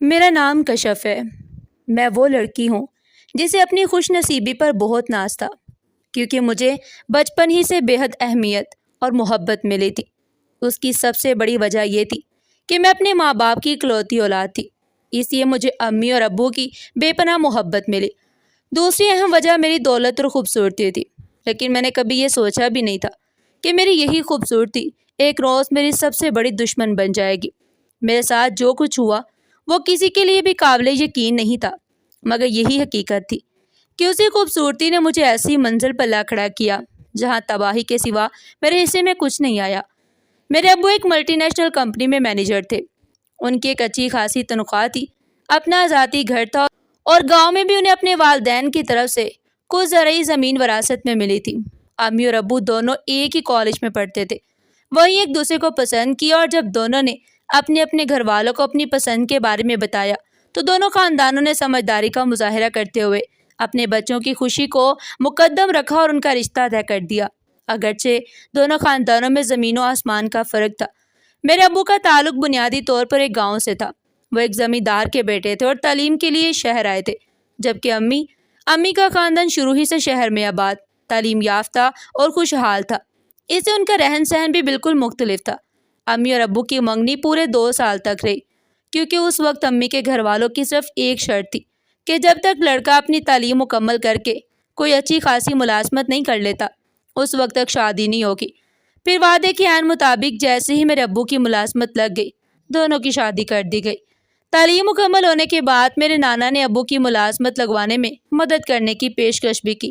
میرا نام کشف ہے۔ میں وہ لڑکی ہوں جسے اپنی خوش نصیبی پر بہت ناز تھا، کیونکہ مجھے بچپن ہی سے بے حد اہمیت اور محبت ملی تھی۔ اس کی سب سے بڑی وجہ یہ تھی کہ میں اپنے ماں باپ کی اکلوتی اولاد تھی، اس لیے مجھے امی اور ابو کی بے پناہ محبت ملی۔ دوسری اہم وجہ میری دولت اور خوبصورتی تھی، لیکن میں نے کبھی یہ سوچا بھی نہیں تھا کہ میری یہی خوبصورتی ایک روز میری سب سے بڑی دشمن بن جائے گی۔ میرے ساتھ جو کچھ ہوا وہ کسی کے لیے بھی قابل یقین نہیں تھا، مگر یہی حقیقت تھی کہ اسی خوبصورتی نے مجھے ایسی منزل پر لا کھڑا کیا جہاں تباہی کے سوا میرے حصے میں کچھ نہیں آیا۔ میرے ابو ایک ملٹی نیشنل کمپنی میں مینیجر تھے۔ ان کی ایک اچھی خاصی تنخواہ تھی، اپنا ذاتی گھر تھا، اور گاؤں میں بھی انہیں اپنے والدین کی طرف سے کچھ زرعی زمین وراثت میں ملی تھی۔ امی اور ابو دونوں ایک ہی کالج میں پڑھتے تھے، وہیں ایک دوسرے کو پسند کیا، اور جب دونوں نے اپنے اپنے گھر والوں کو اپنی پسند کے بارے میں بتایا تو دونوں خاندانوں نے سمجھداری کا مظاہرہ کرتے ہوئے اپنے بچوں کی خوشی کو مقدم رکھا اور ان کا رشتہ طے کر دیا۔ اگرچہ دونوں خاندانوں میں زمین و آسمان کا فرق تھا، میرے ابو کا تعلق بنیادی طور پر ایک گاؤں سے تھا۔ وہ ایک زمیندار کے بیٹے تھے اور تعلیم کے لیے شہر آئے تھے، جبکہ امی کا خاندان شروع ہی سے شہر میں آباد، تعلیم یافتہ اور خوشحال تھا۔ اس سے ان کا رہن سہن بھی بالکل مختلف تھا۔ امی اور ابو کی منگنی پورے 2 سال تک رہی، کیونکہ اس وقت امی کے گھر والوں کی صرف ایک شرط تھی کہ جب تک لڑکا اپنی تعلیم مکمل کر کے کوئی اچھی خاصی ملازمت نہیں کر لیتا اس وقت تک شادی نہیں ہوگی۔ پھر وعدے کے عین مطابق جیسے ہی میرے ابو کی ملازمت لگ گئی، دونوں کی شادی کر دی گئی۔ تعلیم مکمل ہونے کے بعد میرے نانا نے ابو کی ملازمت لگوانے میں مدد کرنے کی پیشکش بھی کی،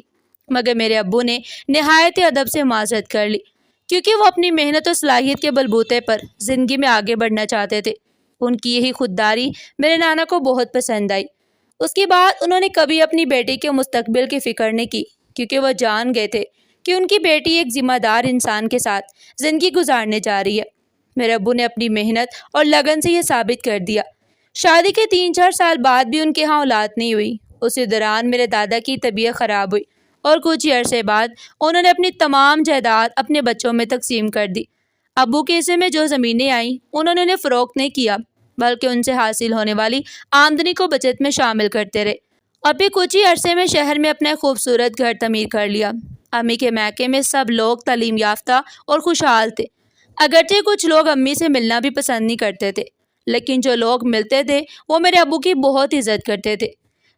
مگر میرے ابو نے نہایت ادب سے معذرت کر لی، کیونکہ وہ اپنی محنت اور صلاحیت کے بلبوتے پر زندگی میں آگے بڑھنا چاہتے تھے۔ ان کی یہی خودداری میرے نانا کو بہت پسند آئی۔ اس کے بعد انہوں نے کبھی اپنی بیٹی کے مستقبل کی فکر نہیں کی، کیونکہ وہ جان گئے تھے کہ ان کی بیٹی ایک ذمہ دار انسان کے ساتھ زندگی گزارنے جا رہی ہے۔ میرے ابو نے اپنی محنت اور لگن سے یہ ثابت کر دیا۔ شادی کے 3-4 سال بعد بھی ان کے ہاں اولاد نہیں ہوئی۔ اسی دوران میرے دادا کی طبیعت خراب ہوئی اور کچھ ہی عرصے بعد انہوں نے اپنی تمام جائیداد اپنے بچوں میں تقسیم کر دی۔ ابو کے حصے میں جو زمینیں آئیں انہوں نے انہیں فروخت نہیں کیا، بلکہ ان سے حاصل ہونے والی آمدنی کو بچت میں شامل کرتے رہے، اور پھر کچھ ہی عرصے میں شہر میں اپنا خوبصورت گھر تعمیر کر لیا۔ امی کے میکے میں سب لوگ تعلیم یافتہ اور خوشحال تھے۔ اگرچہ کچھ لوگ امی سے ملنا بھی پسند نہیں کرتے تھے، لیکن جو لوگ ملتے تھے وہ میرے ابو کی بہت عزت کرتے تھے۔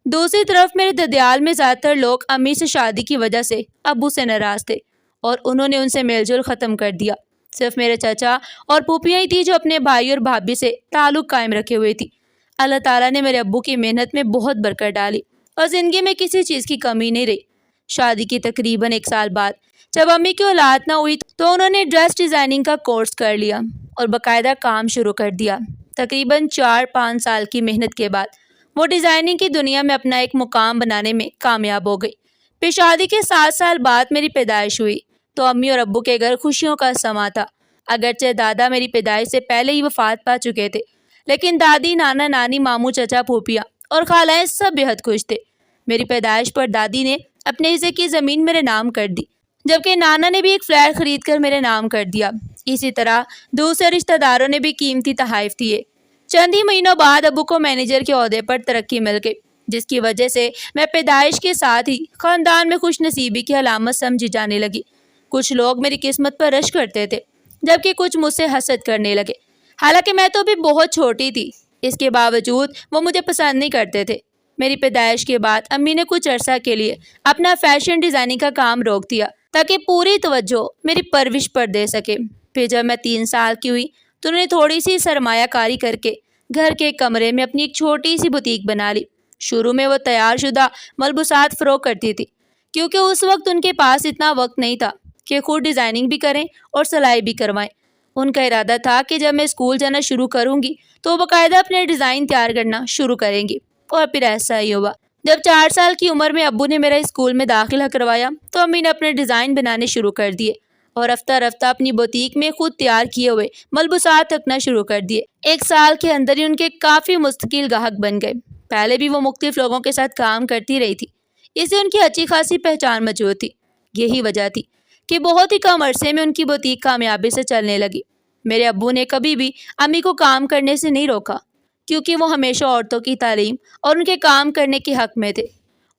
دوسری طرف میرے ددیال میں زیادہ تر لوگ امی سے شادی کی وجہ سے ابو سے ناراض تھے، اور انہوں نے ان سے میل جول ختم کر دیا۔ صرف میرے چچا اور پھوپھیاں ہی تھی جو اپنے بھائی اور بھابھی سے تعلق قائم رکھے ہوئے تھی۔ اللہ تعالیٰ نے میرے ابو کی محنت میں بہت برکت ڈالی اور زندگی میں کسی چیز کی کمی نہیں رہی۔ شادی کی تقریباً 1 سال بعد جب امی کی اولاد نہ ہوئی تو انہوں نے ڈریس ڈیزائننگ کا کورس کر لیا اور باقاعدہ کام شروع کر دیا۔ تقریباً 4-5 سال کی محنت کے بعد وہ ڈیزائننگ کی دنیا میں اپنا ایک مقام بنانے میں کامیاب ہو گئی۔ پھر شادی کے 7 سال بعد میری پیدائش ہوئی تو امی اور ابو کے گھر خوشیوں کا سما تھا۔ اگرچہ دادا میری پیدائش سے پہلے ہی وفات پا چکے تھے، لیکن دادی، نانا، نانی، ماموں، چچا، پھوپھیاں اور خالائیں سب بے حد خوش تھے۔ میری پیدائش پر دادی نے اپنے حصے کی زمین میرے نام کر دی، جبکہ نانا نے بھی ایک فلیٹ خرید کر میرے نام کر دیا۔ اسی طرح دوسرے رشتہ داروں نے بھی قیمتی تحائف دیے۔ چند ہی مہینوں بعد ابو کو مینیجر کے عہدے پر ترقی مل گئی، جس کی وجہ سے میں پیدائش کے ساتھ ہی خاندان میں خوش نصیبی کی علامت سمجھی جانے لگی۔ کچھ لوگ میری قسمت پر رشک کرتے تھے، جبکہ کچھ مجھ سے حسد کرنے لگے۔ حالانکہ میں تو ابھی بہت چھوٹی تھی، اس کے باوجود وہ مجھے پسند نہیں کرتے تھے۔ میری پیدائش کے بعد امی نے کچھ عرصہ کے لیے اپنا فیشن ڈیزائننگ کا کام روک دیا تاکہ پوری توجہ میری پرورش پر دے سکے۔ پھر جب میں 3 سال کی ہوئی تو انہوں نے تھوڑی سی سرمایہ کاری کر کے گھر کے کمرے میں اپنی ایک چھوٹی سی بوتیک بنا لی۔ شروع میں وہ تیار شدہ ملبوسات فروخت کرتی تھی، کیونکہ اس وقت ان کے پاس اتنا وقت نہیں تھا کہ خود ڈیزائننگ بھی کریں اور سلائی بھی کروائیں۔ ان کا ارادہ تھا کہ جب میں اسکول جانا شروع کروں گی تو وہ باقاعدہ اپنے ڈیزائن تیار کرنا شروع کریں گی، اور پھر ایسا ہی ہوا۔ جب 4 سال کی عمر میں ابو نے میرا اسکول میں داخلہ کروایا تو امی نے اپنے ڈیزائن بنانے شروع کر دیے اور رفتہ رفتہ اپنی بوتیک میں خود تیار کیے ہوئے ملبوسات رکھنا شروع کر دیے۔ 1 سال کے اندر ہی ان کے کافی مستقل گاہک بن گئے۔ پہلے بھی وہ مختلف لوگوں کے ساتھ کام کرتی رہی تھی، اس سے ان کی اچھی خاصی پہچان موجود تھی۔ یہی وجہ تھی کہ بہت ہی کم عرصے میں ان کی بوتیک کامیابی سے چلنے لگی۔ میرے ابو نے کبھی بھی امی کو کام کرنے سے نہیں روکا، کیونکہ وہ ہمیشہ عورتوں کی تعلیم اور ان کے کام کرنے کے حق میں تھے۔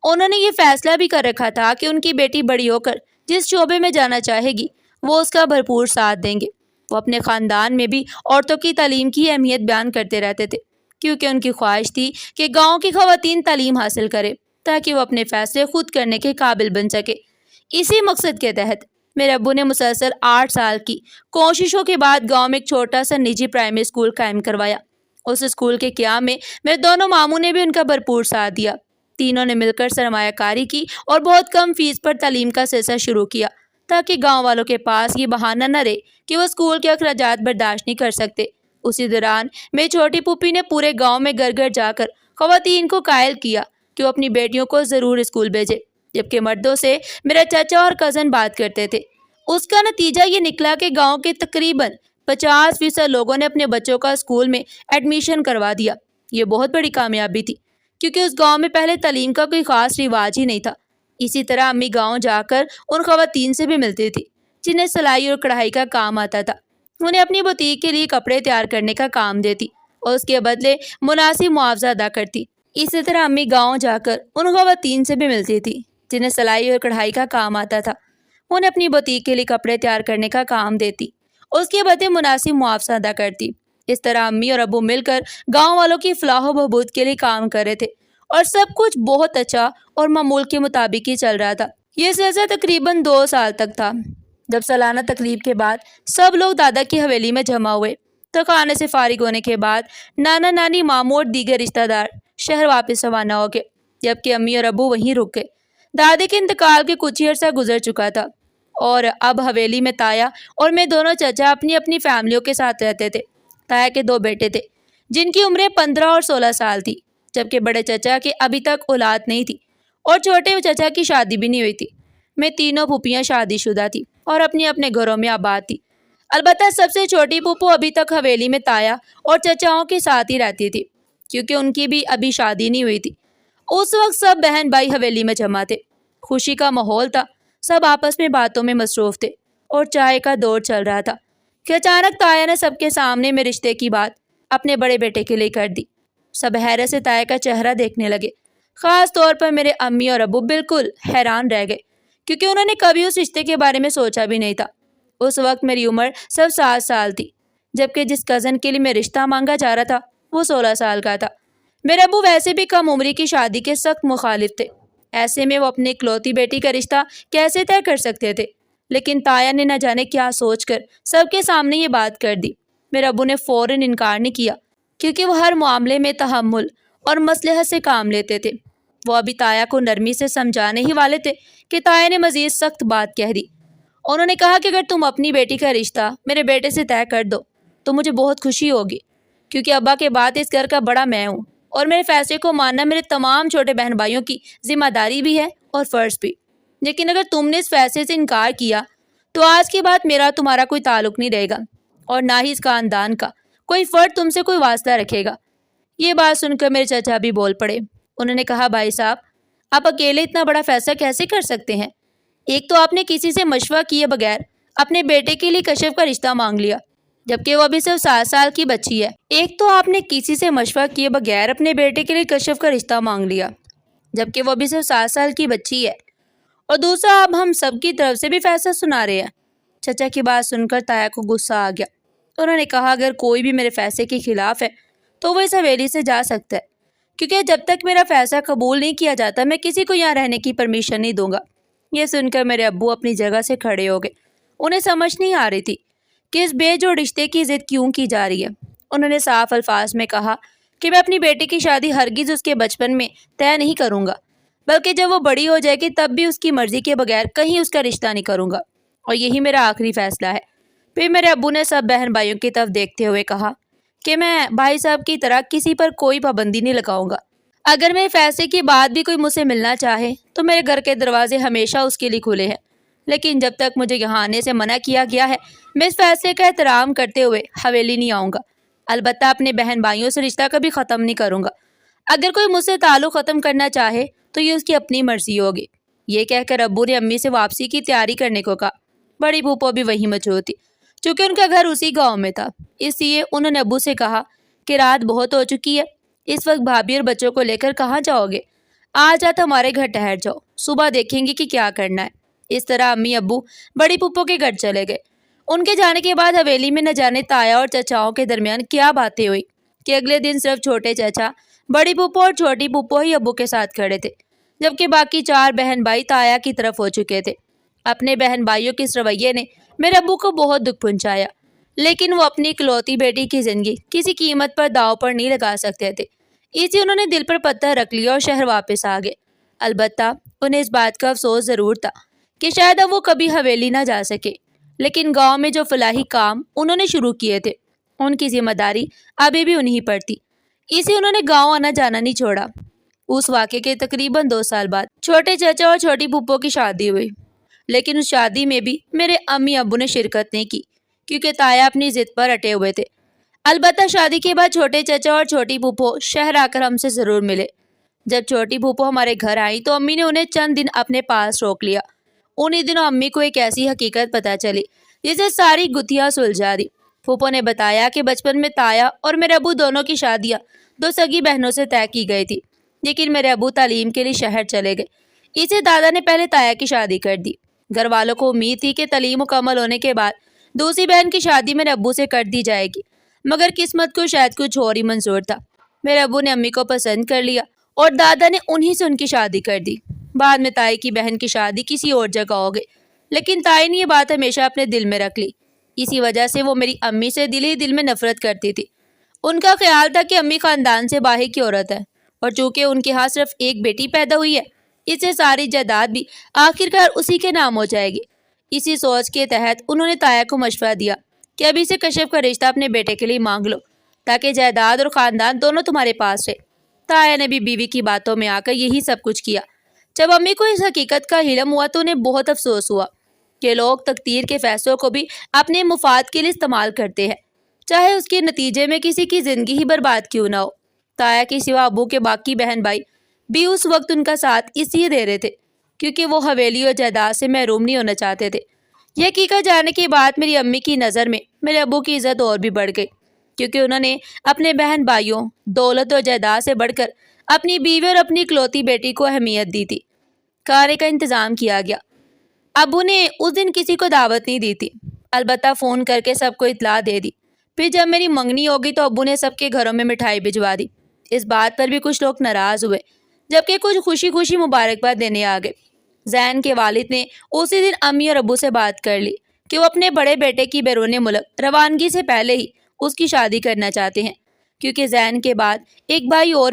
انہوں نے یہ فیصلہ بھی کر رکھا تھا کہ ان کی بیٹی بڑی ہو کر جس شعبے میں جانا چاہے گی وہ اس کا بھرپور ساتھ دیں گے۔ وہ اپنے خاندان میں بھی عورتوں کی تعلیم کی اہمیت بیان کرتے رہتے تھے، کیونکہ ان کی خواہش تھی کہ گاؤں کی خواتین تعلیم حاصل کرے تاکہ وہ اپنے فیصلے خود کرنے کے قابل بن سکے۔ اسی مقصد کے تحت میرے ابو نے مسلسل 8 سال کی کوششوں کے بعد گاؤں میں ایک چھوٹا سا نجی پرائمری اسکول قائم کروایا۔ اس اسکول کے قیام میں میرے دونوں ماموں نے بھی ان کا بھرپور ساتھ دیا۔ تینوں نے مل کر سرمایہ کاری کی اور بہت کم فیس پر تعلیم کا سلسلہ شروع کیا تاکہ گاؤں والوں کے پاس یہ بہانہ نہ رہے کہ وہ اسکول کے اخراجات برداشت نہیں کر سکتے۔ اسی دوران میری چھوٹی پھوپھی نے پورے گاؤں میں گھر گھر جا کر خواتین کو قائل کیا کہ وہ اپنی بیٹیوں کو ضرور اسکول بھیجے، جبکہ مردوں سے میرا چچا اور کزن بات کرتے تھے۔ اس کا نتیجہ یہ نکلا کہ گاؤں کے تقریباً 50% لوگوں نے اپنے بچوں کا اسکول میں ایڈمیشن کروا دیا۔ یہ بہت بڑی کامیابی تھی، کیونکہ اس گاؤں میں پہلے تعلیم کا کوئی خاص رواج ہی نہیں تھا۔ اسی طرح امی گاؤں جا کر ان خواتین سے بھی ملتی تھی جنہیں سلائی اور کڑھائی کا کام آتا تھا۔ انہیں اپنی بوتیک کے لیے کپڑے تیار کرنے کا کام دیتی اور اس کے بدلے مناسب معاوضہ ادا کرتی۔ اسی طرح امی گاؤں جا کر ان خواتین سے بھی ملتی تھی جنہیں سلائی اور کڑھائی کا کام آتا تھا۔ انہیں اپنی بوتیک کے لیے کپڑے تیار کرنے کا کام دیتی اور اس کے بدلے مناسب معاوضہ ادا کرتی۔ اس طرح امی اور ابو مل کر گاؤں والوں کی فلاح و بہبود کے لیے کام کر رہے تھے اور سب کچھ بہت اچھا اور معمول کے مطابق ہی چل رہا تھا۔ یہ سلسلہ تقریباً 2 سال تک تھا۔ جب سالانہ تقریب کے بعد سب لوگ دادا کی حویلی میں جمع ہوئے تو کھانے سے فارغ ہونے کے بعد نانا نانی ماموں اور دیگر رشتہ دار شہر واپس روانہ ہو گئے، جبکہ امی اور ابو وہیں رک گئے۔ دادی کے انتقال کے کچھ ہی عرصہ گزر چکا تھا اور اب حویلی میں تایا اور میں دونوں چچا اپنی اپنی فیملیوں کے ساتھ رہتے تھے۔ تایا کے 2 بیٹے تھے جن کی عمریں 15 اور 16 سال تھی، جبکہ بڑے چچا کے ابھی تک اولاد نہیں تھی اور چھوٹے چچا کی شادی بھی نہیں ہوئی تھی۔ میں تینوں پھوپھیاں شادی شدہ تھی اور اپنے اپنے گھروں میں آباد تھی۔ البتہ سب سے چھوٹی پھوپھو ابھی تک حویلی میں تایا اور چچاؤں کے ساتھ ہی رہتی تھی، کیونکہ ان کی بھی ابھی شادی نہیں ہوئی تھی۔ اس وقت سب بہن بھائی حویلی میں جمع تھے۔ خوشی کا ماحول تھا، سب آپس میں باتوں میں مصروف تھے اور چائے کا دور چل رہا تھا کہ اچانک تایا نے سب کے سامنے میں رشتے کی بات اپنے بڑے بیٹے کے لیے کر دی۔ سب حیرت سے تایا کا چہرہ دیکھنے لگے، خاص طور پر میرے امی اور ابو بالکل حیران رہ گئے، کیونکہ انہوں نے کبھی اس رشتے کے بارے میں سوچا بھی نہیں تھا۔ اس وقت میری عمر صرف 7 سال تھی، جبکہ جس کزن کے لیے میں رشتہ مانگا جا رہا تھا وہ 16 سال کا تھا۔ میرے ابو ویسے بھی کم عمری کی شادی کے سخت مخالف تھے، ایسے میں وہ اپنی اکلوتی بیٹی کا رشتہ کیسے طے کر سکتے تھے؟ لیکن تایا نے نہ جانے کیا سوچ کر سب کے سامنے یہ بات کر دی۔ میرے ابو نے فوراً انکار نہیں کیا، کیونکہ وہ ہر معاملے میں تحمل اور مصلحت سے کام لیتے تھے۔ وہ ابھی تایا کو نرمی سے سمجھانے ہی والے تھے کہ تایا نے مزید سخت بات کہہ دی۔ انہوں نے کہا کہ اگر تم اپنی بیٹی کا رشتہ میرے بیٹے سے طے کر دو تو مجھے بہت خوشی ہوگی، کیونکہ ابا کے بعد اس گھر کا بڑا میں ہوں اور میرے فیصلے کو ماننا میرے تمام چھوٹے بہن بھائیوں کی ذمہ داری بھی ہے اور فرض بھی۔ لیکن اگر تم نے اس فیصلے سے انکار کیا تو آج کے بعد میرا تمہارا کوئی تعلق نہیں رہے گا اور نہ ہی اس خاندان کا کوئی فرد تم سے کوئی واسطہ رکھے گا۔ یہ بات سن کر میرے چچا بھی بول پڑے۔ انہوں نے کہا، بھائی صاحب، آپ اکیلے اتنا بڑا فیصلہ کیسے کر سکتے ہیں؟ ایک تو آپ نے کسی سے مشورہ کیے بغیر اپنے بیٹے کے لیے کشف کا رشتہ مانگ لیا، جبکہ وہ ابھی صرف 7 سال کی بچی ہے۔ ایک تو آپ نے کسی سے مشورہ کیے بغیر اپنے بیٹے کے لیے کشف کا رشتہ مانگ لیا، جبکہ وہ ابھی صرف 7 سال کی بچی ہے، اور دوسرا آپ ہم سب کی طرف سے بھی فیصلہ سنا رہے ہیں۔ چچا کی بات سن کر تایا کو غصہ آ گیا۔ انہوں نے کہا، اگر کوئی بھی میرے فیصلے کے خلاف ہے تو وہ اس حویلی سے جا سکتا ہے، کیونکہ جب تک میرا فیصلہ قبول نہیں کیا جاتا میں کسی کو یہاں رہنے کی پرمیشن نہیں دوں گا۔ یہ سن کر میرے ابو اپنی جگہ سے کھڑے ہو گئے۔ انہیں سمجھ نہیں آ رہی تھی کہ اس بے جوڑ رشتے کی ضد کیوں کی جا رہی ہے۔ انہوں نے صاف الفاظ میں کہا کہ میں اپنی بیٹی کی شادی ہرگز اس کے بچپن میں طے نہیں کروں گا، بلکہ جب وہ بڑی ہو جائے گی تب بھی اس کی مرضی کے بغیر کہیں اس کا رشتہ نہیں کروں گا، اور یہی میرا آخری فیصلہ ہے۔ پھر میرے ابو نے سب بہن بھائیوں کی طرف دیکھتے ہوئے کہا کہ میں بھائی صاحب کی طرح کسی پر کوئی پابندی نہیں لگاؤں گا۔ اگر میرے فیصلے کے بعد بھی کوئی مجھ سے ملنا چاہے تو میرے گھر کے دروازے ہمیشہ اس کے لیے کھلے ہیں، لیکن جب تک مجھے یہاں آنے سے منع کیا گیا ہے میں اس فیصلے کا احترام کرتے ہوئے حویلی نہیں آؤں گا۔ البتہ اپنے بہن بھائیوں سے رشتہ کبھی ختم نہیں کروں گا۔ اگر کوئی مجھ سے تعلق ختم کرنا چاہے تو یہ اس کی اپنی مرضی ہوگی۔ یہ کہہ کر ابو نے امی سے واپسی کی تیاری کرنے کو کہا۔ بڑی پھوپھو بھی وہیں موجود تھی، چونکہ ان کا گھر اسی گاؤں میں تھا، اس لیے انہوں نے ابو سے کہا کہ رات بہت ہو چکی ہے، اس وقت بھابھی اور بچوں کو لے کر کہاں جاؤ گے؟ آج رات ہمارے گھر ٹھہر جاؤ، صبح دیکھیں گے کہ کیا کرنا ہے۔ اس طرح امی ابو بڑی پھپھو کے گھر چلے گئے۔ ان کے جانے کے بعد حویلی میں نہ جانے تایا اور چچاؤں کے درمیان کیا باتیں ہوئی کہ اگلے دن صرف چھوٹے چچا، بڑی پھپھو اور چھوٹی پھپھو ہی ابو کے ساتھ کھڑے تھے، جبکہ باقی 4 بہن بھائی تایا کی طرف ہو چکے تھے۔ اپنے بہن بھائیوں کے اس رویے نے میرے ابو کو بہت دکھ پہنچایا، لیکن وہ اپنی اکلوتی بیٹی کی زندگی کسی قیمت پر داؤ پر نہیں لگا سکتے تھے، اسی انہوں نے دل پر پتھر رکھ لیا اور شہر واپس آ گئے۔ البتہ انہیں اس بات کا افسوس ضرور تھا کہ شاید اب وہ کبھی حویلی نہ جا سکے، لیکن گاؤں میں جو فلاحی کام انہوں نے شروع کیے تھے ان کی ذمہ داری ابھی بھی انہی پر تھی، اسی انہوں نے گاؤں آنا جانا نہیں چھوڑا۔ اس واقعے کے تقریباً 2 سال بعد چھوٹے چچا اور چھوٹی پھپھو کی شادی ہوئی، لیکن اس شادی میں بھی میرے امی ابو نے شرکت نہیں کی کیونکہ تایا اپنی ضد پر اٹے ہوئے تھے۔ البتہ شادی کے بعد چھوٹے چچا اور چھوٹی پھپھو شہر آ کر ہم سے ضرور ملے۔ جب چھوٹی پھپھو ہمارے گھر آئی تو امی نے انہیں چند دن اپنے پاس روک لیا۔ انہی دنوں امی کو ایک ایسی حقیقت پتہ چلی جسے ساری گتھیاں سلجھا دی۔ پھپھو نے بتایا کہ بچپن میں تایا اور میرے ابو دونوں کی شادیاں 2 سگی بہنوں سے طے کی گئی تھی، لیکن میرے ابو تعلیم کے لیے شہر چلے گئے، اسے دادا نے پہلے تایا کی شادی کر دی۔ گھر والوں کو امید تھی کہ تعلیم مکمل ہونے کے بعد دوسری بہن کی شادی میرے ابو سے کر دی جائے گی، مگر قسمت کو شاید کچھ اور ہی منظور تھا۔ میرے ابو نے امی کو پسند کر لیا اور دادا نے انہی سے ان کی شادی کر دی۔ بعد میں تائی کی بہن کی شادی کسی اور جگہ ہو گئی، لیکن تائی نے یہ بات ہمیشہ اپنے دل میں رکھ لی۔ اسی وجہ سے وہ میری امی سے دل ہی دل میں نفرت کرتی تھی۔ ان کا خیال تھا کہ امی خاندان سے باہر کی عورت ہے، اور چونکہ ان کے ہاں صرف ایک بیٹی پیدا ہوئی ہے، اس سے ساری جائیداد بھی آخرکار اسی کے نام ہو جائے گی۔ اسی سوچ کے تحت انہوں نے تایا کو مشورہ دیا کہ ابھی سے کشف کا رشتہ اپنے بیٹے کے لیے مانگ لو تاکہ جائیداد اور خاندان دونوں تمہارے پاس رہے۔ تایا نے بھی بیوی کی باتوں میں آ کر یہی سب کچھ کیا۔ جب امی کو اس حقیقت کا علم ہوا تو انہیں بہت افسوس ہوا کہ لوگ تقدیر کے فیصلوں کو بھی اپنے مفاد کے لیے استعمال کرتے ہیں، چاہے اس کے نتیجے میں کسی کی زندگی ہی برباد کیوں نہ ہو۔ تایا کے سوا ابو کے باقی بہن بھائی بھی اس وقت ان کا ساتھ اس لیے دے رہے تھے کیونکہ وہ حویلی اور جائیداد سے محروم نہیں ہونا چاہتے تھے۔ یہ حقیقت جاننے کے بعد میری امی کی نظر میں میرے ابو کی عزت اور بھی بڑھ گئی، کیونکہ انہوں نے اپنے بہن بھائیوں، دولت اور جائیداد سے بڑھ کر اپنی بیوی اور اپنی اکلوتی بیٹی کو اہمیت دی تھی۔ کھانے کا انتظام کیا گیا۔ ابو نے اس دن کسی کو دعوت نہیں دی تھی، البتہ فون کر کے سب کو اطلاع دے دی۔ پھر جب میری منگنی ہوگی تو ابو نے سب کے گھروں میں مٹھائی بھجوا دی۔ اس بات پر بھی کچھ لوگ ناراض ہوئے، جبکہ کچھ خوشی خوشی مبارکباد دینے آ گئے۔ زین کے والد نے اسی دن امی اور ابو سے بات کر لی کہ وہ اپنے بڑے بیٹے کی بیرون ملک روانگی سے پہلے ہی اس کی شادی کرنا چاہتے ہیں، کیونکہ زین کے بعد ایک بھائی اور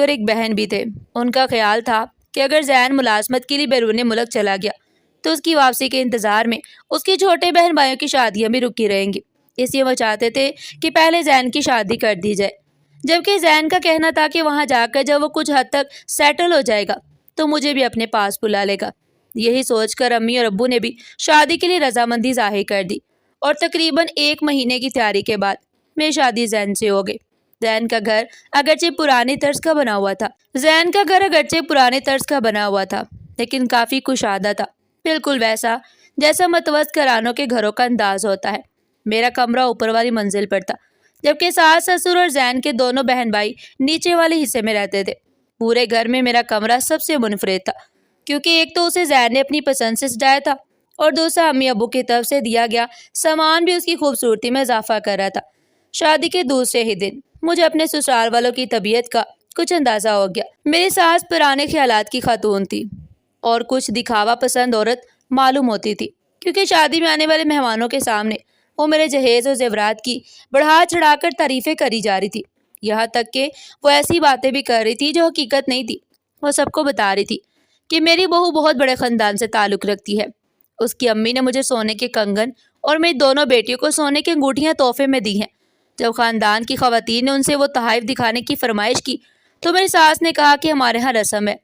ایک بہن بھی تھے۔ ان کا خیال تھا کہ اگر زین ملازمت کے لیے بیرون ملک چلا گیا تو اس کی واپسی کے انتظار میں اس کے چھوٹے بہن بھائیوں کی شادیاں بھی رکی رہیں گی، اس لیے وہ چاہتے تھے کہ پہلے زین کی شادی کر دی جائے، جبکہ زین کا کہنا تھا کہ وہاں جا کر جب وہ کچھ حد تک سیٹل ہو جائے گا تو مجھے بھی اپنے پاس بلا لے گا۔ یہی سوچ کر امی اور ابو نے بھی شادی کے لیے رضامندی ظاہر کر دی، اور تقریباً 1 مہینے کی تیاری کے بعد میری شادی زین سے ہو گئی۔ زین کا گھر اگرچہ پرانے طرز کا بنا ہوا تھا لیکن کافی کشادہ تھا، بالکل ویسا جیسا متوسط گھرانوں کے گھروں کا انداز ہوتا ہے۔ میرا کمرہ اوپر والی منزل پر تھا، جبکہ ساس سسر اور زین کے دونوں بہن بھائی نیچے والے حصے میں رہتے تھے۔ پورے گھر میں میرا کمرہ سب سے منفرد تھا، کیونکہ ایک تو اسے زین نے اپنی پسند سے سجایا تھا، اور دوسرا امی ابو کی طرف سے دیا گیا سامان بھی اس کی خوبصورتی میں اضافہ کر رہا تھا۔ شادی کے دوسرے ہی دن مجھے اپنے سسرال والوں کی طبیعت کا کچھ اندازہ ہو گیا۔ میری ساس پرانے خیالات کی خاتون تھی اور کچھ دکھاوا پسند عورت معلوم ہوتی تھی، کیونکہ شادی میں آنے والے مہمانوں کے سامنے وہ میرے جہیز اور زیورات کی بڑھا چڑھا کر تعریفیں کری جا رہی تھی، یہاں تک کہ وہ ایسی باتیں بھی کر رہی تھی جو حقیقت نہیں تھی۔ وہ سب کو بتا رہی تھی کہ میری بہو بہت بڑے خاندان سے تعلق رکھتی ہے۔ اس کی امی نے مجھے سونے کے کنگن اور میری دونوں بیٹیوں کو سونے کی انگوٹھیاں تحفے میں دی ہیں۔ جب خاندان کی خواتین نے ان سے وہ تحائف دکھانے کی فرمائش کی تو میری ساس نے کہا کہ ہمارے ہاں رسم ہے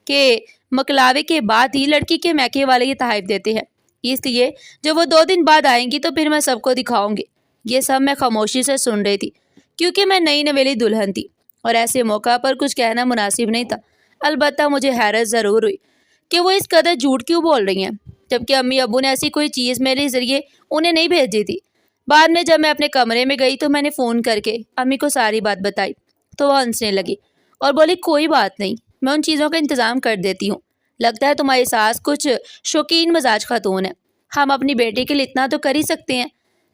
کہ مکلاوے کے بعد ہی لڑکی کے میکے والے یہ تحائف دیتے ہیں، اس لیے جب وہ 2 دن بعد آئیں گی تو پھر میں سب کو دکھاؤں گی۔ یہ سب میں خاموشی سے سن رہی تھی، کیونکہ میں نئی نویلی دلہن تھی اور ایسے موقع پر کچھ کہنا مناسب نہیں تھا۔ البتہ مجھے حیرت ضرور ہوئی کہ وہ اس قدر جھوٹ کیوں بول رہی ہیں، جبکہ امی ابو نے ایسی کوئی چیز میرے ذریعے انہیں نہیں بھیجی تھی۔ بعد میں جب میں اپنے کمرے میں گئی تو میں نے فون کر کے امی کو ساری بات بتائی تو وہ ہنسنے لگی اور بولی کوئی بات نہیں، میں ان چیزوں کا انتظام کر دیتی ہوں۔ لگتا ہے تمہاری ساس کچھ شوقین مزاج خاتون ہے، ہم اپنی بیٹی کے لیے اتنا تو کر ہی سکتے ہیں۔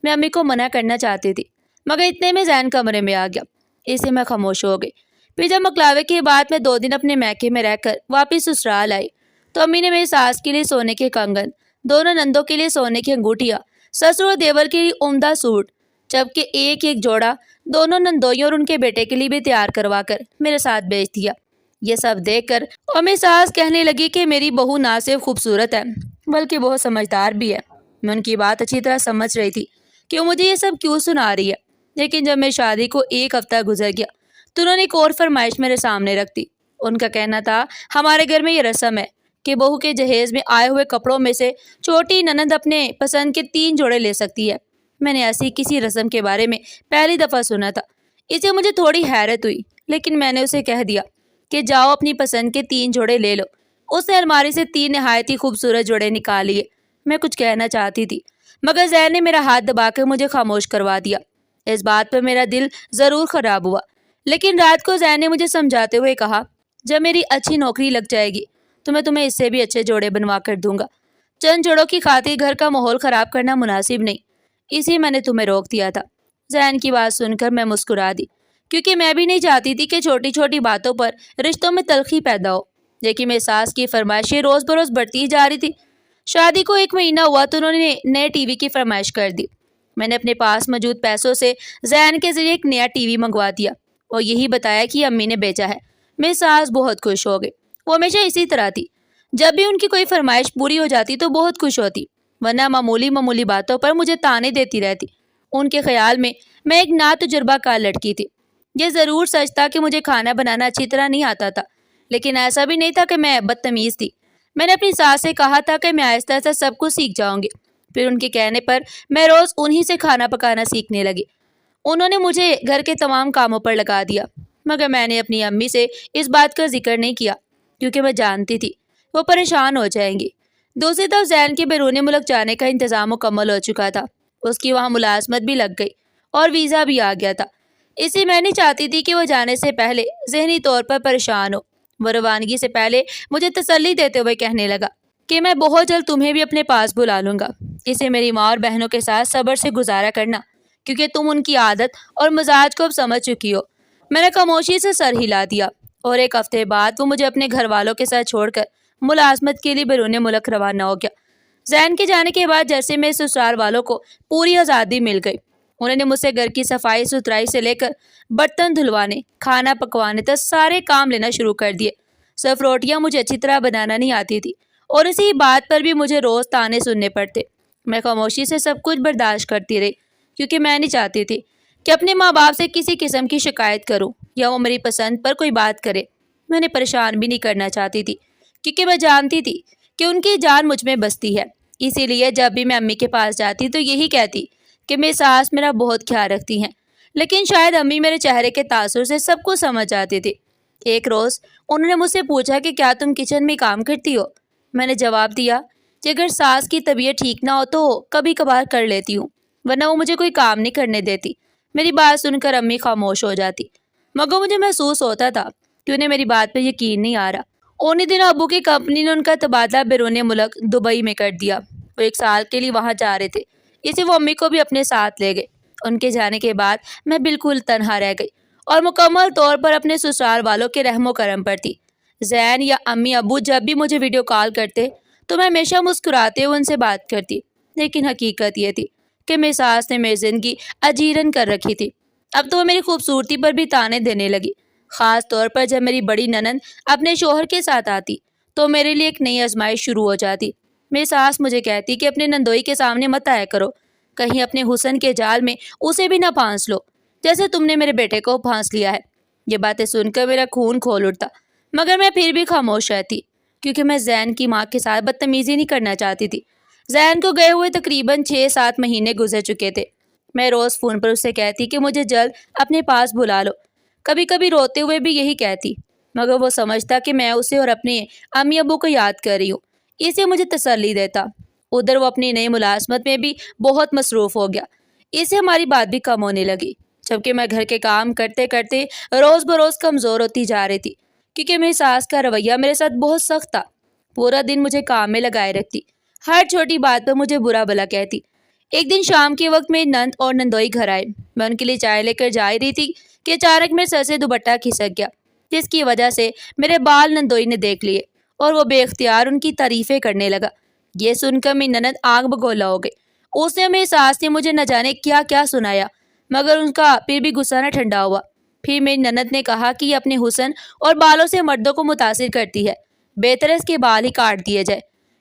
میں امی کو منع کرنا چاہتی تھی مگر اتنے میں زین کمرے میں آ گیا، اس سے میں خاموش ہو گئی۔ پھر جب مکلاوے کے بعد میں 2 دن اپنے میکے میں رہ کر واپس سسرال آئی تو امی نے میری ساس کے لیے سونے کے کنگن، دونوں نندوں کے لیے سونے کی انگوٹھیاں، سسر و دیور کے لیے عمدہ سوٹ، جبکہ ایک ایک جوڑا دونوں نندوئیوں اور ان کے بیٹے کے لیے بھی تیار کروا کر میرے ساتھ بیچ دیا۔ یہ سب دیکھ کر امی ساس کہنے لگی کہ میری بہو نہ صرف خوبصورت ہے بلکہ بہت سمجھدار بھی ہے۔ میں ان کی بات اچھی طرح سمجھ رہی تھی کہ وہ مجھے یہ سب کیوں سنا رہی ہے، لیکن جب میری شادی کو 1 ہفتہ گزر گیا تو انہوں نے ایک اور فرمائش میرے سامنے رکھ دی۔ ان کا کہنا تھا ہمارے گھر میں یہ رسم ہے کہ بہو کے جہیز میں آئے ہوئے کپڑوں میں سے چھوٹی ننند اپنے پسند کے 3 جوڑے لے سکتی ہے۔ میں نے ایسی کسی رسم کے بارے میں پہلی دفعہ سنا تھا، اسے مجھے تھوڑی حیرت ہوئی، لیکن میں نے اسے کہہ دیا کہ جاؤ اپنی پسند کے 3 جوڑے لے لو۔ اس نے الماری سے 3 نہایت ہی خوبصورت جوڑے نکال لیے۔ میں کچھ کہنا چاہتی تھی مگر زین نے میرا ہاتھ دبا کر مجھے خاموش کروا دیا۔ اس بات پر میرا دل ضرور خراب ہوا، لیکن رات کو زین نے مجھے سمجھاتے ہوئے کہا جب میری اچھی نوکری لگ جائے گی تو میں تمہیں اس سے بھی اچھے جوڑے بنوا کر دوں گا۔ چند جوڑوں کی خاطر گھر کا ماحول خراب کرنا مناسب نہیں، اسی میں نے تمہیں روک دیا تھا۔ زین کی بات سن کر میں مسکرا دی کیونکہ میں بھی نہیں چاہتی تھی کہ چھوٹی چھوٹی باتوں پر رشتوں میں تلخی پیدا ہو، لیکن میری ساس کی فرمائشیں روز بروز بڑھتی ہی جا رہی تھی۔ شادی کو 1 مہینہ ہوا تو انہوں نے نئے ٹی وی کی فرمائش کر دی۔ میں نے اپنے پاس موجود پیسوں سے زین کے ذریعے ایک نیا ٹی وی منگوا دیا اور یہی بتایا کہ امی نے بیچا ہے۔ میری ساس بہت خوش ہو گئی، وہ ہمیشہ اسی طرح تھی، جب بھی ان کی کوئی فرمائش پوری ہو جاتی تو بہت خوش ہوتی، ورنہ معمولی باتوں پر مجھے تانے دیتی رہتی۔ ان کے خیال میں ایک نا تجربہ کار لڑکی تھی۔ یہ ضرور سچ تھا کہ مجھے کھانا بنانا اچھی طرح نہیں آتا تھا، لیکن ایسا بھی نہیں تھا کہ میں بدتمیز تھی۔ میں نے اپنی ساس سے کہا تھا کہ میں آہستہ آہستہ سب کچھ سیکھ جاؤں گی۔ پھر ان کے کہنے پر میں روز انہی سے کھانا پکانا سیکھنے لگی۔ انہوں نے مجھے گھر کے تمام کاموں پر لگا دیا، مگر میں نے اپنی امی سے اس بات کا ذکر نہیں کیا کیونکہ میں جانتی تھی وہ پریشان ہو جائیں گی۔ دوسری طرف زین کے بیرون ملک جانے کا انتظام مکمل ہو چکا تھا، اس کی وہاں ملازمت بھی لگ گئی اور ویزا بھی آ گیا تھا، اس لیے میں نہیں چاہتی تھی کہ وہ جانے سے پہلے ذہنی طور پر پریشان ہو۔ وہ روانگی سے پہلے مجھے تسلی دیتے ہوئے کہنے لگا کہ میں بہت جلد تمہیں بھی اپنے پاس بلا لوں گا، اسے میری ماں اور بہنوں کے ساتھ صبر سے گزارا کرنا کیونکہ تم ان کی عادت اور مزاج کو اب سمجھ چکی ہو۔ میں نے خاموشی سے سر ہلا دیا اور 1 ہفتے بعد وہ مجھے اپنے گھر والوں کے ساتھ چھوڑ کر ملازمت کے لیے بیرون ملک روانہ ہو گیا۔ زین کے جانے کے بعد جیسے میں سسرال والوں کو پوری آزادی مل گئی، انہوں نے مجھ سے گھر کی صفائی ستھرائی سے لے کر برتن دھلوانے، کھانا پکوانے تک سارے کام لینا شروع کر دیے۔ صرف روٹیاں مجھے اچھی طرح بنانا نہیں آتی تھی اور اسی بات پر بھی مجھے روز تانے سننے پڑتے۔ میں خاموشی سے سب کچھ برداشت کرتی رہی کیونکہ میں نہیں چاہتی تھی کہ اپنے ماں باپ سے کسی قسم کی شکایت کروں یا وہ میری پسند پر کوئی بات کرے۔ میں انہیں پریشان بھی نہیں کرنا چاہتی تھی کیونکہ میں جانتی تھی کہ ان کی جان مجھ میں بستی ہے، اسی لیے جب بھی میں امی کے پاس جاتی تو یہی کہتی کہ میری ساس میرا بہت خیال رکھتی ہیں، لیکن شاید امی میرے چہرے کے تاثر سے سب کچھ سمجھ جاتی تھی۔ ایک روز انہوں نے مجھ سے پوچھا کہ کیا تم کچن میں کام کرتی ہو؟ میں نے جواب دیا کہ اگر ساس کی طبیعت ٹھیک نہ ہو تو کبھی کبھار کر لیتی ہوں، ورنہ وہ مجھے کوئی کام نہیں کرنے دیتی۔ میری بات سن کر امی خاموش ہو جاتی، مگر مجھے محسوس ہوتا تھا کہ انہیں میری بات پہ یقین نہیں آ رہا۔ انہی دنوں ابو کی کمپنی نے ان کا تبادلہ بیرون ملک دبئی میں کر دیا۔ وہ 1 سال کے لیے وہاں جا رہے تھے، اسے وہ امی کو بھی اپنے ساتھ لے گئے۔ ان کے جانے کے بعد میں بالکل تنہا رہ گئی اور مکمل طور پر اپنے سسرال والوں کے رحم و کرم پر تھی۔ زین یا امی ابو جب بھی مجھے ویڈیو کال کرتے تو میں ہمیشہ مسکراتے ہوئے ان سے بات کرتی، لیکن حقیقت یہ تھی کہ میری ساس نے میری زندگی اجیرن کر رکھی تھی۔ اب تو وہ میری خوبصورتی پر بھی تانے دینے لگی، خاص طور پر جب میری بڑی ننند اپنے شوہر کے ساتھ آتی تو میرے لیے ایک نئی آزمائش شروع ہو جاتی۔ میری ساس مجھے کہتی کہ اپنے نندوئی کے سامنے مت آیا کرو، کہیں اپنے حسن کے جال میں اسے بھی نہ پھانس لو جیسے تم نے میرے بیٹے کو پھانس لیا ہے۔ یہ باتیں سن کر میرا خون کھول اٹھتا، مگر میں پھر بھی خاموش رہتی کیونکہ میں زین کی ماں کے ساتھ بدتمیزی نہیں کرنا چاہتی تھی۔ زین کو گئے ہوئے تقریباً 6-7 مہینے گزر چکے تھے۔ میں روز فون پر اسے کہتی کہ مجھے جلد اپنے پاس بلا لو، کبھی کبھی روتے ہوئے بھی یہی کہتی، مگر وہ سمجھتا کہ میں اسے اور اپنے امی ابو کو یاد کر رہی ہوں، اسے مجھے تسلی دیتا۔ ادھر وہ اپنی نئی ملازمت میں بھی بہت مصروف ہو گیا، اس سے ہماری بات بھی کم ہونے لگی، جبکہ میں گھر کے کام کرتے کرتے روز بروز کمزور ہوتی جا رہی تھی، کیونکہ میری ساس کا رویہ میرے ساتھ بہت سخت تھا۔ پورا دن مجھے کام میں لگائے رکھتی، ہر چھوٹی بات پر مجھے برا بھلا کہتی۔ ایک دن شام کے وقت میری نند اور نندوئی گھر آئے۔ میں ان کے لیے چائے لے کر جا رہی تھی کہ اچانک میرے سر سے دوپٹہ کھسک گیا، جس کی وجہ سے میرے بال نندوئی نے دیکھ لیے اور وہ بے اختیار ان کی تعریفیں کرنے لگا۔ یہ سن کر میری نند آنکھ بگولا ہو گئی۔ اس نے میری ساس نے مجھے نہ جانے کیا کیا سنایا، مگر ان کا پھر بھی غصہ نہ ٹھنڈا ہوا۔ پھر میری نند نے کہا کہ یہ اپنے حسن اور بالوں سے مردوں کو متاثر کرتی ہے، بہتر ہے اس کے بال ہی کاٹ دیے جائے۔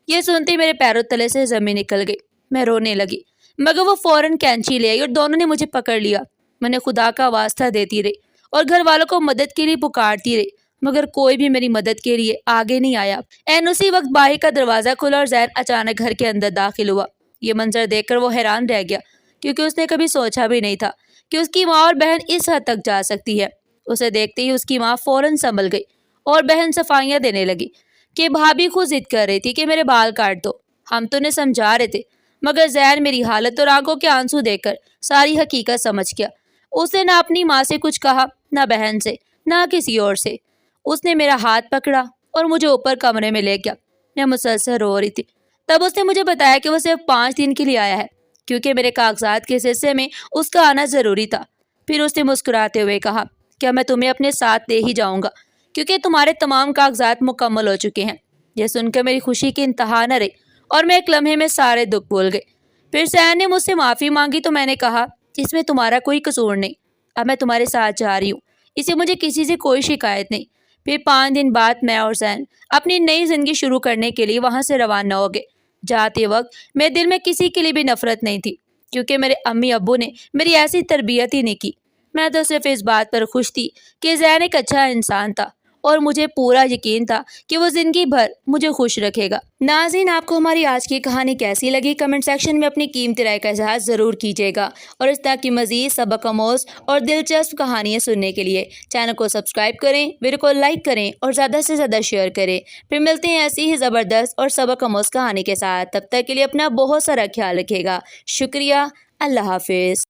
یہ سنتے میرے پیروں تلے سے زمین نکل گئی، میں رونے لگی، مگر وہ فوراً کینچی لے آئی اور دونوں نے مجھے پکڑ لیا۔ میں نے خدا کا واسطہ دیتی رہی اور گھر والوں کو مدد کے لیے پکارتی رہی، مگر کوئی بھی میری مدد کے لیے آگے نہیں آیا۔ اسی وقت باہر کا دروازہ کھلا اور زین اچانک گھر کے اندر داخل ہوا۔ یہ منظر دیکھ کر وہ حیران رہ گیا، کیونکہ اس نے کبھی سوچا بھی نہیں تھا کہ اس کی ماں اور بہن اس حد تک جا سکتی ہے۔ اسے دیکھتے ہی اس کی ماں فوراً سنبھل گئی اور بہن صفائیاں دینے لگی کہ بھابھی خود ضد کر رہی تھی کہ میرے بال کاٹ دو، ہم تو انہیں سمجھا رہے تھے۔ مگر زین میری حالت اور آنکھوں کے آنسو دیکھ کر ساری حقیقت سمجھ گیا۔ اس نے نہ اپنی ماں سے کچھ کہا، نہ بہن سے، نہ کسی اور سے۔ اس نے میرا ہاتھ پکڑا اور مجھے اوپر کمرے میں لے گیا۔ میں مسلسل رو رہی تھی۔ تب اس نے مجھے بتایا کہ وہ صرف 5 دن کے لیے آیا ہے، کیونکہ میرے کاغذات کے سلسلے میں اس کا آنا ضروری تھا۔ پھر اس نے مسکراتے ہوئے کہا کہ میں تمہیں اپنے ساتھ لے ہی جاؤں گا، کیونکہ تمہارے تمام کاغذات مکمل ہو چکے ہیں۔ یہ سن کر میری خوشی کی انتہا نہ رہی اور میں ایک لمحے میں سارے دکھ بھول گئی۔ پھر زین نے مجھ سے معافی مانگی تو میں نے کہا اس میں تمہارا کوئی قصور نہیں، اب میں تمہارے ساتھ جا رہی ہوں، اسے مجھے کسی سے کوئی شکایت نہیں۔ پھر 5 دن بعد میں اور زین اپنی نئی زندگی شروع کرنے کے لیے وہاں سے روانہ ہو گئے۔ جاتے وقت میرے دل میں کسی کے لیے بھی نفرت نہیں تھی، کیونکہ میرے امی ابو نے میری ایسی تربیت ہی نہیں کی۔ میں تو صرف اس بات پر خوش تھی کہ زین ایک اچھا انسان تھا اور مجھے پورا یقین تھا کہ وہ زندگی بھر مجھے خوش رکھے گا۔ ناظرین، آپ کو ہماری آج کی کہانی کیسی لگی؟ کمنٹ سیکشن میں اپنی قیمتی رائے کا اظہار ضرور کیجیے گا، اور اس طرح کی مزید سبق آموز اور دلچسپ کہانیاں سننے کے لیے چینل کو سبسکرائب کریں، ویڈیو کو لائک کریں اور زیادہ سے زیادہ شیئر کریں۔ پھر ملتے ہیں ایسی ہی زبردست اور سبق آموز کہانی کے ساتھ، تب تک کے لیے اپنا بہت سارا خیال رکھیے گا۔ شکریہ، اللہ حافظ۔